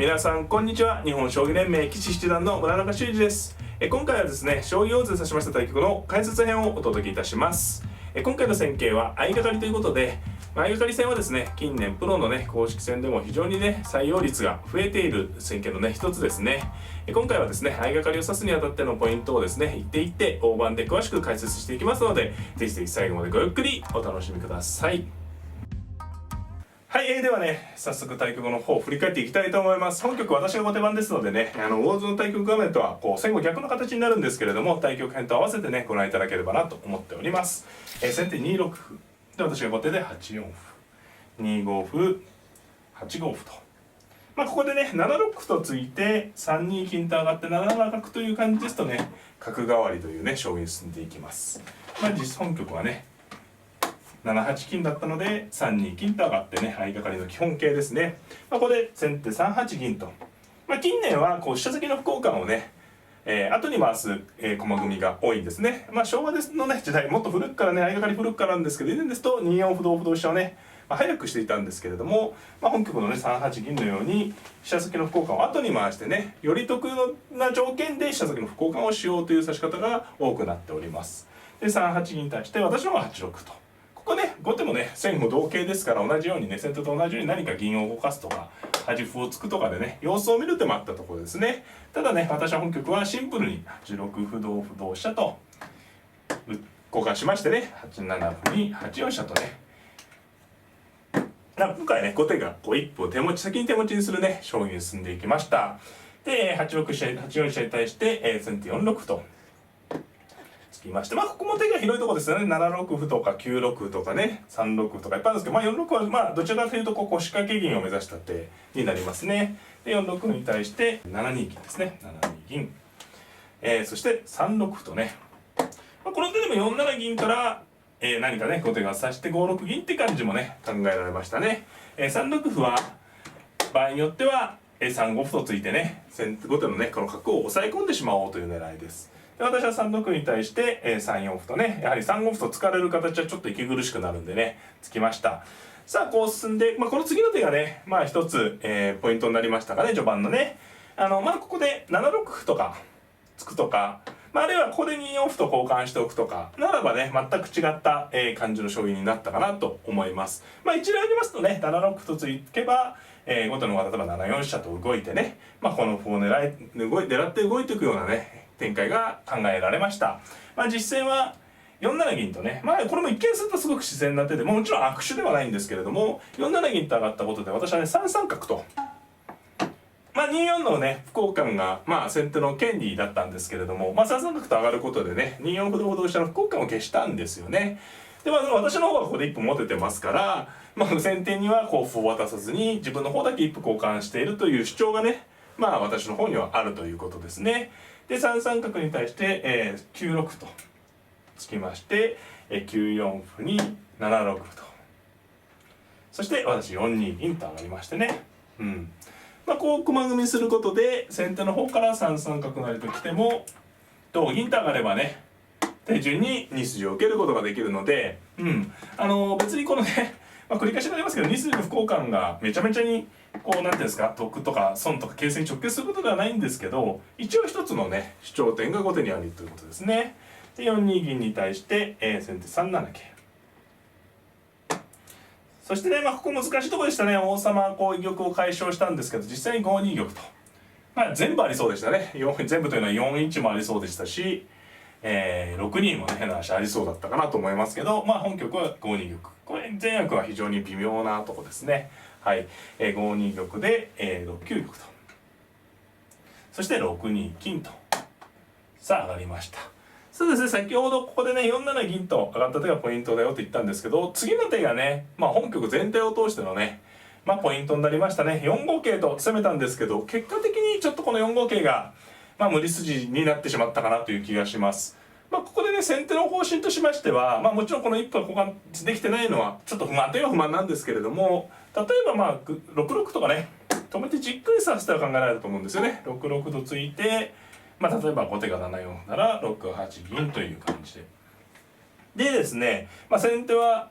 皆さんこんにちは。日本将棋連盟棋士七段の村中修司です。今回はですね、将棋を指しました対局の解説編をお届けいたします。今回の戦型は相掛かりということで、相掛かり戦はですね、近年プロのね公式戦でも非常にね採用率が増えている戦型のね一つですね。今回はですね、相掛かりを指すにあたってのポイントをですね、一手一手大盤で詳しく解説していきますので、ぜひぜひ最後までごゆっくりお楽しみください。はい、ではね、早速対局の方を振り返っていきたいと思います。本局私が後手番ですのでね、大津の対局画面とはこう前後逆の形になるんですけれども、対局編と合わせてねご覧いただければなと思っております。先手2六歩で、私が後手で8四歩、2五歩、8五歩と、ここでね7六歩とついて3二金と上がって7七角という感じですとね、角換わりというね将棋に進んでいきます。実本局はね7八金だったので3二金と上がってね、相掛かりの基本形ですね。ここで先手3八銀と、近年はこう飛車先の歩交換をね、後に回す、駒組みが多いんですね。昭和のね時代、もっと古くからね相掛かり古くからなんですけど、以前ですと2四歩同歩同飛車をね、早くしていたんですけれども、本局のね3八銀のように飛車先の歩交換を後に回してね、より得な条件で飛車先の歩交換をしようという指し方が多くなっております。で3八銀に対して私の方が8六と。ここね、後手もね先後同型ですから、同じようにね先手と同じように何か銀を動かすとか端歩を突くとかでね様子を見る手もあったところですね。ただね、私は本局はシンプルに8六歩同歩同飛車と交換しましてね、8七歩に8四飛車とね、今回ね後手がこう一歩先に手持ちにするね将棋に進んでいきました。で8四飛車に対して、先手4六歩とつきまして、ここも手が広いところですよね。7六歩とか9六歩とかね、3六歩とかいっぱいあるんですけど、4六歩はどちらかというとこう腰掛け銀を目指した手になりますね。で4六歩に対して7二銀ですね、7二銀、そして3六歩とね、この手でも4七銀から、何かね後手が指して5六銀って感じもね考えられましたね。3六歩は場合によっては3五歩とついてね、後手のねこの角を抑え込んでしまおうという狙いです。で私は3六に対して3四歩とね、やはり3五歩と突かれる形はちょっと息苦しくなるんでね突きました。さあこう進んで、この次の手がね一つ、ポイントになりましたかね、序盤のね。ここで7六歩とか突くとか、あるいはここで2四歩と交換しておくとかならばね、全く違った、感じの将棋になったかなと思います。一例挙げますとね、7六歩と突けば、後手の方が例えば7四飛車と動いてね、この歩を狙って動いていくようなね展開が考えられました。実戦は4七銀とね、これも一見するとすごく自然な手でもちろん悪手ではないんですけれども、4七銀と上がったことで私はね3三角と、2四のね歩交換が先手の権利だったんですけれども、3三角と上がることでね2四歩同歩同飛車の歩交換を消したんですよね。で私の方はここで一歩持ててますから、先手にはこう歩を渡さずに自分の方だけ一歩交換しているという主張がね、私の方にはあるということですね。で3三角に対して、9六歩とつきまして、9四歩に7六歩と、そして私4二銀と上がりましてね、こう駒組みすることで先手の方から3三角成と来ても同銀と上がればね手順に2筋を受けることができるので、別にこのね、繰り返しになりますけど2筋の歩交換がめちゃめちゃにこうなんていうんですか、得とか損とか形勢に直結することではないんですけど、一応一つのね主張点が後手にあるということですね。で4二銀に対して、先手3七桂、そしてね、ここ難しいところでしたね。王様こう玉を解消したんですけど、実際に5二玉と、全部ありそうでしたね。全部というのは4一もありそうでしたし、6二もね変な話ありそうだったかなと思いますけど、本局は5二玉、これ前役は非常に微妙なとこですね。はい、5二玉で、6九玉と、そして6二金とさあ上がりました。そうですね、先ほどここでね4七銀と上がった手がポイントだよと言ったんですけど、次の手がね、本局全体を通してのねポイントになりましたね。4五桂と攻めたんですけど、結果的にちょっとこの4五桂が無理筋になってしまったかなという気がします。ここでね先手の方針としましては、もちろんこの一歩交換できてないのはちょっと不満といえば不満なんですけれども、例えば6六とかね止めてじっくりさせては考えられると思うんですよね。6六とついて、例えば後手が7四歩なら6八銀という感じで。でですね、先手側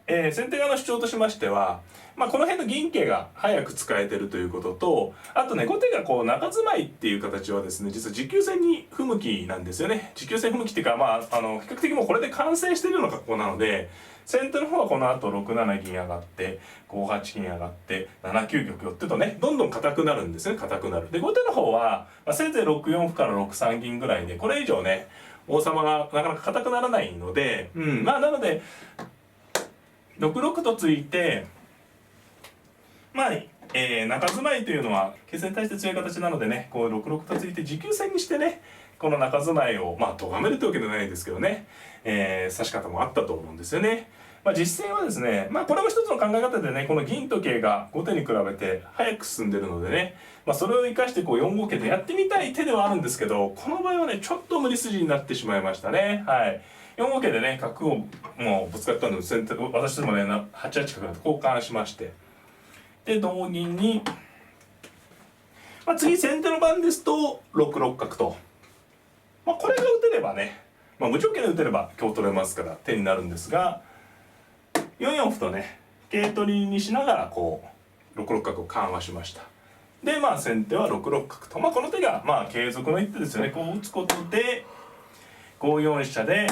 の主張としましては、まあこの辺の銀桂が早く使えてるということと、あとね後手がこう中住まいっていう形はですね、実は持久戦に不向きなんですよね。持久戦不向きっていうか、まあ比較的もうこれで完成してるような格好なので、先手の方はこの後6七銀上がって5八金上がって7九玉寄ってとね、どんどん硬くなるんですね。硬くなる。で後手の方は、せいぜい6四歩から6三銀ぐらいで、これ以上ね王様がなかなか硬くならないので、まあなので6六とついて、まあ、中住まいというのは形勢に対して強い形なのでね、こう6六とついて持久戦にしてね、この中住まいを咎めるというわけではないですけどね、指し方もあったと思うんですよね。実戦はですね、これも一つの考え方でね、この銀と桂が後手に比べて早く進んでるのでね、それを生かしてこう4五桂でやってみたい手ではあるんですけど、この場合はねちょっと無理筋になってしまいましたね。はい、4五桂でね角をもうぶつかったので、先手私どもね8八角と交換しまして、で同銀に、次先手の番ですと6六角と、これが打てればね、無条件で打てれば香取れますから手になるんですが、4四歩とね桂取りにしながらこう6六角を緩和しました。で先手は6六角と、この手が継続の一手ですよね。こう打つことで5四飛車で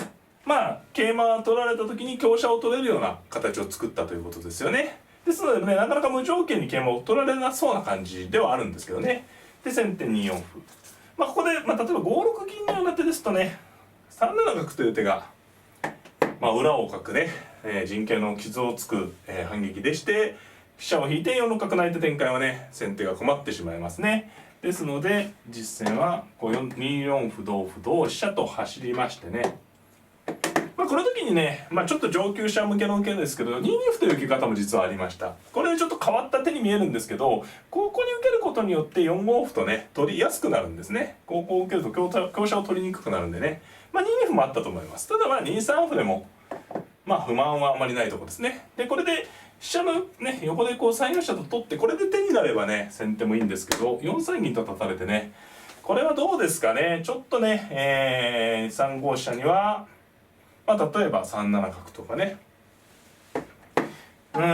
桂馬を取られた時に香車を取れるような形を作ったということですよね。ですのでね、なかなか無条件に桂馬を取られなそうな感じではあるんですけどね。で先手2四歩、ここで、例えば5六銀のような手ですとね、3七角という手が裏をかくね、陣形の傷をつく、反撃でして、飛車を引いて4六角成手展開はね先手が困ってしまいますね。ですので実戦は2四歩同歩同飛車と走りましてね、この時にね、ちょっと上級者向けの受けですけど、2二歩という受け方も実はありました。これちょっと変わった手に見えるんですけど、ここに受けることによって4五歩とね取りやすくなるんですね。ここを受けると香車を取りにくくなるんでね、2二歩もあったと思います。ただ2三歩でも不満はあまりないところですね。でこれで飛車のね横でこう3四飛車と取って、これで手になればね先手もいいんですけど、4三銀と立たれてね、これはどうですかね。ちょっとね、3五飛車には例えば3七角とかね、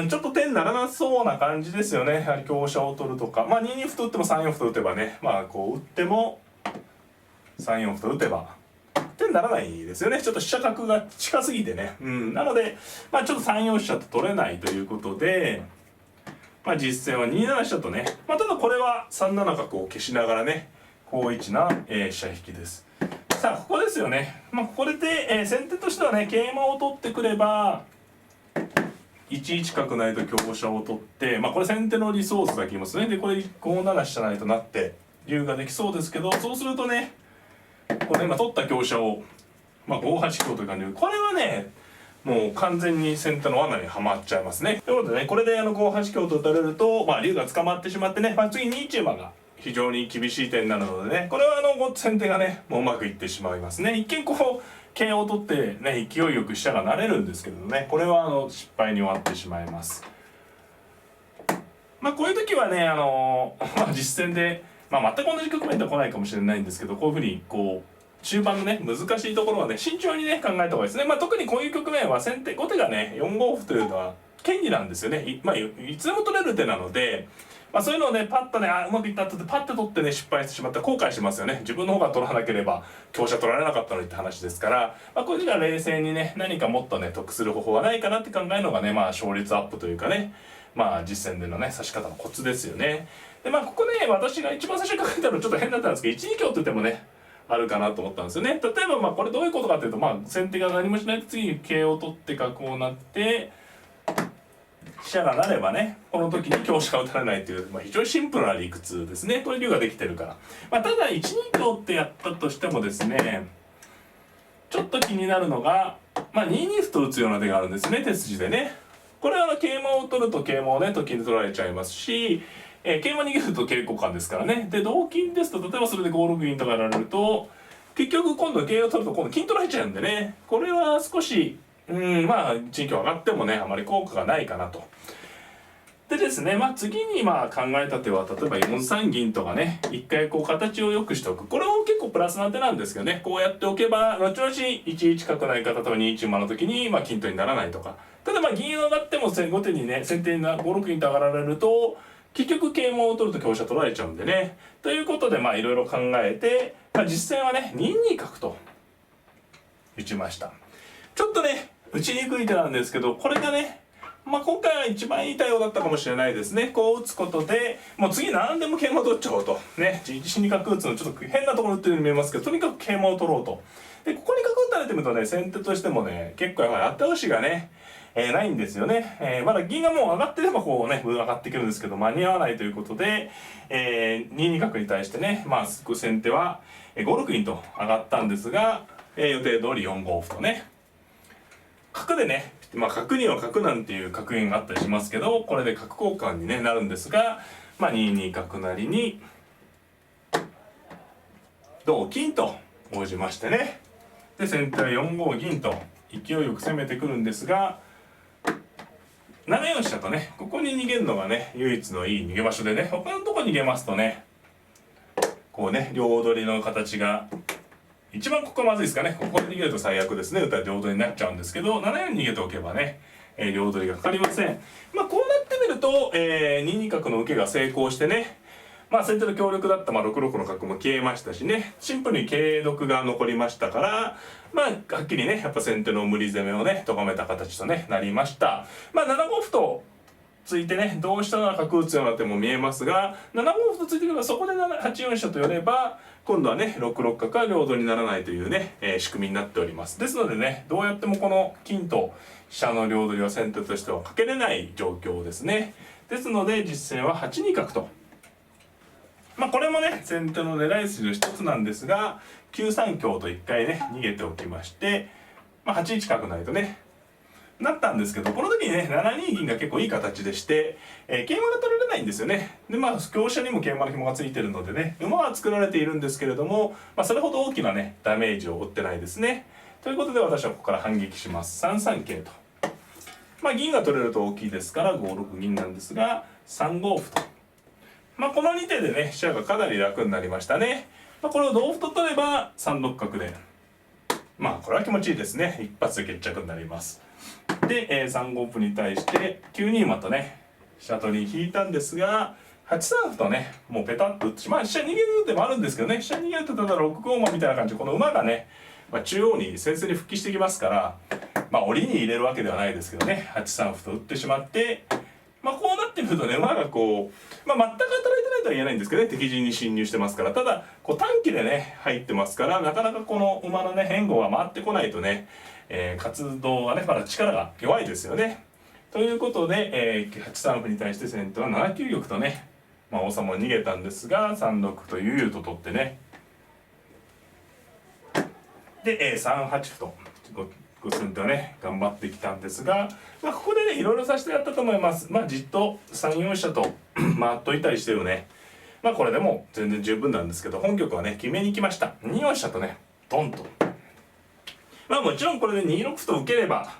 ちょっと手にならなそうな感じですよね。やはり香車を取るとか、2二歩と打っても3四歩と打てばね、こう打っても3四歩と打てば手にならないですよね。ちょっと飛車角が近すぎてね、なのでちょっと3四飛車と取れないということで、実戦は2七飛車とね、ただこれは3七角を消しながらね好位置な、飛車引きです。さあここですよね。ここで、先手としてはね桂馬を取ってくれば1一角成と香車を取って、これ先手の理想図がきますね。でこれ5七飛車成となって竜ができそうですけど、そうするとねこれ今取った香車を、5八香という感じで、これはねもう完全に先手の罠にはまっちゃいますね。ということでね、これで5八香と打たれると、竜が捕まってしまってね、次2一馬が非常に厳しい点になるのでね、これは先手がねもううまくいってしまいますね。一見こう桂を取ってね勢いよく飛車が成れるんですけどね、これは失敗に終わってしまいます。こういう時はね実戦で、全く同じ局面では来ないかもしれないんですけど、こういうふうにこう中盤のね難しいところはね慎重にね考えた方がいいですね。特にこういう局面は後手がね4五歩というのは権利なんですよね。いつでも取れる手なので、そういうのをねパッとねうまくいった後でパッと取ってね失敗してしまったら後悔しますよね。自分の方が取らなければ香車取られなかったのにって話ですから、こういう時は冷静にね何かもっとね得する方法はないかなって考えるのがね勝率アップというかね、実戦でのね指し方のコツですよね。でここね私が一番最初に考えたのちょっと変だったんですけど、1二香って手もねあるかなと思ったんですよね。例えばこれどういうことかというと、先手が何もしないと次に桂を取って角を成って飛車が成ればねこの時に香車が打たれないという、非常にシンプルな理屈ですね。これ竜ができてるから、ただ1二香ってやったとしてもですね、ちょっと気になるのが、2二歩と打つような手があるんですね、手筋でね。これは桂馬を取ると桂馬をねと金で取られちゃいますし、桂馬逃げると桂交換ですからね。で同金ですと、例えばそれで5六銀とかやられると結局今度桂を取ると今度金取られちゃうんでね、これは少し1二香上がってもねあまり効果がないかなと。でですね、次に考えた手は例えば4三銀とかね、一回こう形を良くしておく。これも結構プラスな手なんですけどね、こうやっておけば後々1一角成か例えば2一馬の時に金取りにならないとか、ただまあ銀上がっても後手にね先手に5六銀と上がられると結局桂馬を取ると香車取られちゃうんでね。ということでまあいろいろ考えて、まあ、実戦はね2二角と打ちました。ちょっとね打ちにくい手なんですけど、これがねまあ今回は一番いい対応だったかもしれないですね。こう打つことでもう次何でも桂馬取っちゃおうとね、1二角打つのちょっと変なところ打ってるように見えますけど、とにかく桂馬を取ろうと。でここに角打たれてみるとね、先手としてもね結構やはり後押しがねないんですよね。まだ銀がもう上がってればこうね上がってくるんですけど、間に合わないということで、2二角に対してねまあ先手は5六銀と上がったんですが、予定通り4五歩とね角でね、まあ角には角なんていう格言があったりしますけど、これで角交換に、ね、なるんですが、まあ2二角成に同金と応じましてね、で先手は4五銀と勢いよく攻めてくるんですが、7四飛車とねここに逃げるのがね唯一のいい逃げ場所でね、他のとこ逃げますとねこうね両取りの形が一番ここはまずいですかね。ここで逃げると最悪ですね。打たれ両取りになっちゃうんですけど、7四に逃げておけばね、両取りがかかりません。まあこうなってみると、2二角の受けが成功してね、まあ先手の強力だった6六の角も消えましたしね、シンプルに桂得が残りましたから、まあはっきりねやっぱ先手の無理攻めをね咎めた形とねなりました。まあ7五歩とついてね同飛車なら角打つような手も見えますが、7五歩とついてくればそこで8四飛車と寄れば今度はね6六角は両取りにならないというね、仕組みになっております。ですのでねどうやってもこの金と飛車の両取りは先手としてはかけれない状況ですね。ですので実戦は8二角と、まあこれもね先手の狙い筋の一つなんですが、9三香と一回ね逃げておきまして、まあ、8一角成とねなったんですけど、この時にね7二銀が結構いい形でして、桂馬が取られないんですよね。でまあ香車にも桂馬の紐がついてるのでね馬は作られているんですけれども、まあ、それほど大きなねダメージを負ってないですね。ということで私はここから反撃します。3三桂と、まあ銀が取れると大きいですから5六銀なんですが3五歩と、まあこの2手でね飛車がかなり楽になりましたね。まあ、これを同歩と取れば3六角で、まあこれは気持ちいいですね。一発で決着になります。で、3五歩に対して9二馬とね飛車取り引いたんですが、8三歩とねもうペタッと打って、まあ飛車逃げる手もあるんですけどね、飛車逃げるとただ6五馬みたいな感じでこの馬がね、まあ、中央に先生に復帰してきますから、まあ檻に入れるわけではないですけどね、8三歩と打ってしまって、まあこうなってみるとね馬がこう、まあ、全く働いてないとは言えないんですけどね、敵陣に侵入してますから、ただこう短期でね入ってますから、なかなかこの馬のね援護が回ってこないとね、活動はねまだ力が弱いですよね。ということで、8三歩に対して先手は7九玉とね、まあ、王様を逃げたんですが3六歩と悠々と取ってね、で、3八歩と先手はね頑張ってきたんですが、まあ、ここでねいろいろさせてやったと思います。まあじっと3四飛車と回っといたりしてるね、まあこれでも全然十分なんですけど、本局はね決めに来ました。2四飛車とねドンと、まあもちろんこれで2六歩と受ければ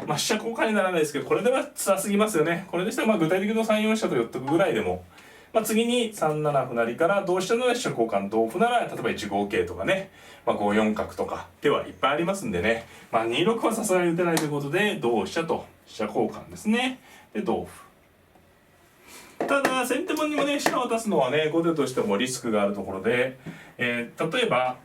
まあ飛車交換にならないですけど、これでは辛すぎますよね。これでしたらまあ具体的な3四飛車と寄っとくぐらいでも、まあ、次に3七歩成から同飛車なら飛車交換、同歩なら例えば1五桂とかね、まあ、5四角とか手はいっぱいありますんでね、まあ、2六はさすがに打てないということで同飛車と飛車交換ですね。で同歩、ただ先手番にもね飛車を渡すのはね後手としてもリスクがあるところで、例えば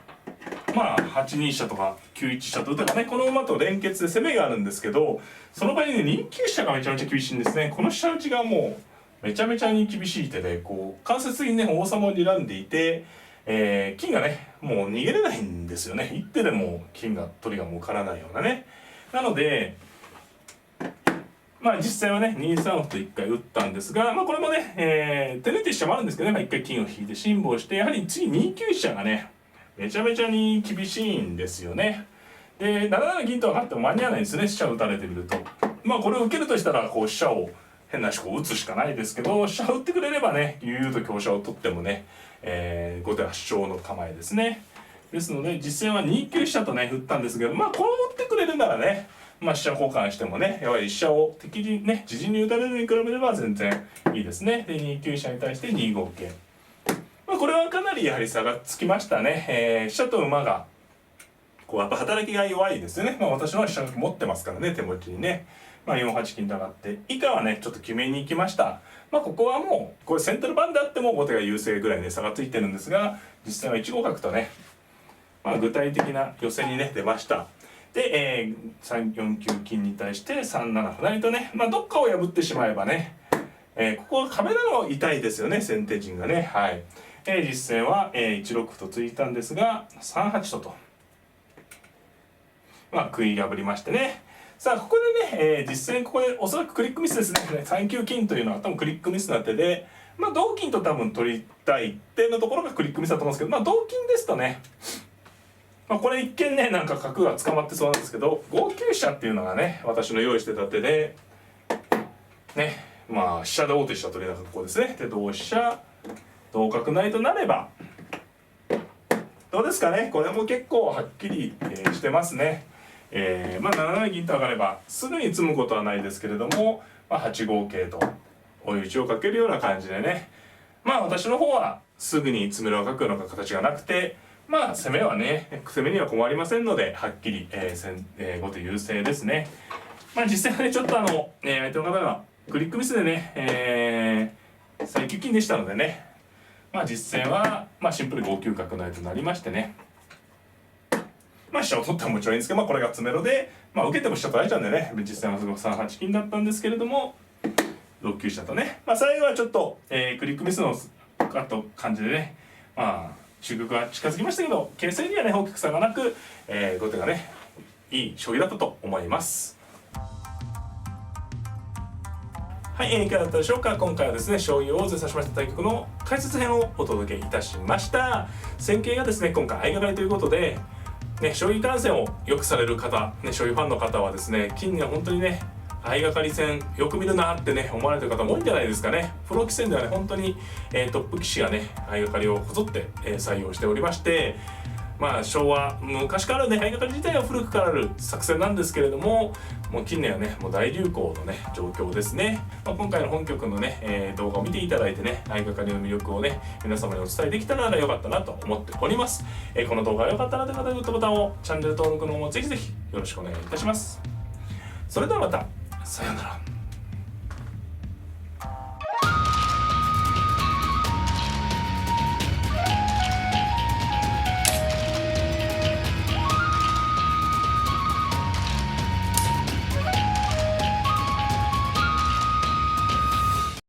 まあ8二飛車とか9一飛車と打てばねこの馬と連結で攻めがあるんですけど、その場合にね2九飛車がめちゃめちゃ厳しいんですね。この飛車打ちがもうめちゃめちゃに厳しい手で、こう間接的にね王様を睨んでいて、金がねもう逃げれないんですよね。一手でも金が取りが儲からないようなね。なのでまあ実際はね2三歩と1回打ったんですが、まあこれもね、手抜いて飛車もあるんですけどね、まあ、1回金を引いて辛抱して、やはり次2九飛車がねめちゃめちゃに厳しいんですよね。で7七銀と上がっても間に合わないんですね、飛車を打たれてみると。まあこれを受けるとしたらこう飛車を変な思考を打つしかないですけど、飛車を打ってくれればね悠々と香車を取ってもね、後手は主張の構えですね。ですので実戦は2九飛車とね打ったんですけど、まあこれを打ってくれるならね、まあ飛車交換してもねやはり飛車を敵にね自陣に打たれるに比べれば全然いいですね。で2九飛車に対して2五桂、まあこれはかなりやはり差がつきましたね。飛車と馬がこうやっぱ働きが弱いですよね。私のは飛車角持ってますからね、手持ちにね。4八金と上がって以下はねちょっと決めに行きました。ここはもうこれセントル盤であっても後手が優勢ぐらいで差がついてるんですが、実際は1五角とね、具体的な寄せにね出ました。で、3四九金に対して3七歩成とね、どっかを破ってしまえばね、ここが壁なの痛いですよね、先手陣がね。はい。実戦は、1六歩と突いたんですが3八と食い破りましてね。さあここでね、実戦ここでおそらくクリックミスですね。3九金というのは多分クリックミスな手で、同金と多分取りたい手のところがクリックミスだと思うんですけど、同金ですとね、これ一見ねなんか角が捕まってそうなんですけど、5九飛車っていうのがね私の用意してた手でね、飛車で王手飛車取りながらここですね。で同飛車同角成となればどうですかね。これも結構はっきり、してますね。7七銀と上がればすぐに詰むことはないですけれども、8五桂と追い打ちをかけるような感じでね、私の方はすぐに詰めろを書くような形がなくて、攻めはね攻めには困りませんのではっきり、後手優勢ですね。実際はねちょっと相手の方がクリックミスでね、最級金でしたのでね、実戦はシンプルに5九角成となりましてね、飛車を取ってももちろんいいんですけど、これが詰めろで、受けても飛車取られちゃうんでね、実戦はすごく3八金だったんですけれども6九飛車とね、最後はちょっと、クリックミスの感じでね、終局は近づきましたけど、形勢にはね大きく差がなく、後手がねいい将棋だったと思います。はい、いかがだったでしょうか。今回はですね将棋を大勢指しました対局の解説編をお届けいたしました。戦型がですね今回相掛かりということで、将棋観戦をよくされる方、将棋ファンの方はですね近年本当にね相掛かり戦よく見るなってね思われてる方も多いんじゃないですかね。プロ棋戦ではね本当に、トップ棋士がね相掛かりをこぞって、採用しておりまして、昭和昔からね相掛かり自体は古くからある作戦なんですけれども、もう近年はねもう大流行のね状況ですね。今回の本局のね、動画を見ていただいてね相掛かりの魅力をね皆様にお伝えできたら良かったなと思っております。この動画が良かったなという方はグッドボタンを、チャンネル登録の方もぜひぜひよろしくお願いいたします。それではまた、さようなら。